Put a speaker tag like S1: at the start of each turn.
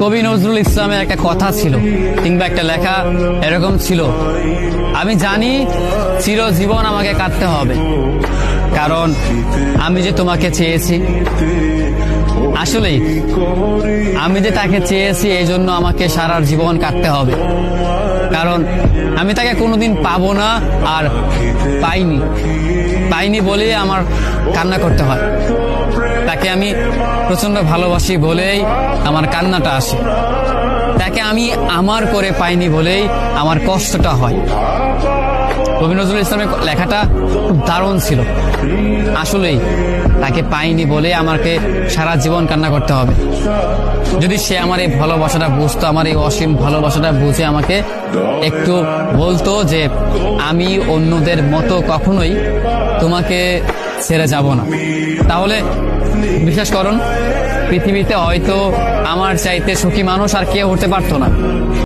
S1: কবি নজরুল ইসলামের একটা কথা ছিল কিংবা একটা লেখা এরকম ছিল, আমি জানি চিরজীবন আমাকে কাঁদতে হবে, কারণ আমি যে তোমাকে চেয়েছি। আসলেই আমি যে তাকে চেয়েছি এই জন্য আমাকে সারা জীবন কাটতে হবে, কারণ আমি তাকে কোনোদিন পাবো না, আর পাইনি বলেই আমার কান্না করতে হয়। তাকে আমি প্রচন্ড ভালোবাসি বলেই আমার কান্নাটা আসে, তাকে আমি আমার করে পাইনি বলেই আমার কষ্টটা হয়। কবি নজরুল ইসলামের লেখাটা খুব দারুণ ছিল। আসলেই তাকে পাইনি বলে আমাকে সারা জীবন কান্না করতে হবে। যদি সে আমার এই ভালোবাসাটা বুঝতো, আমার এই অসীম ভালোবাসাটা বুঝে আমাকে একটু বলতো যে আমি অন্যদের মতো কখনোই তোমাকে ছেড়ে যাব না, তাহলে বিশ্বাস করুন পৃথিবীতে হয়তো আমার চাইতে সুখী মানুষ আর কেউ হতে পারতো না।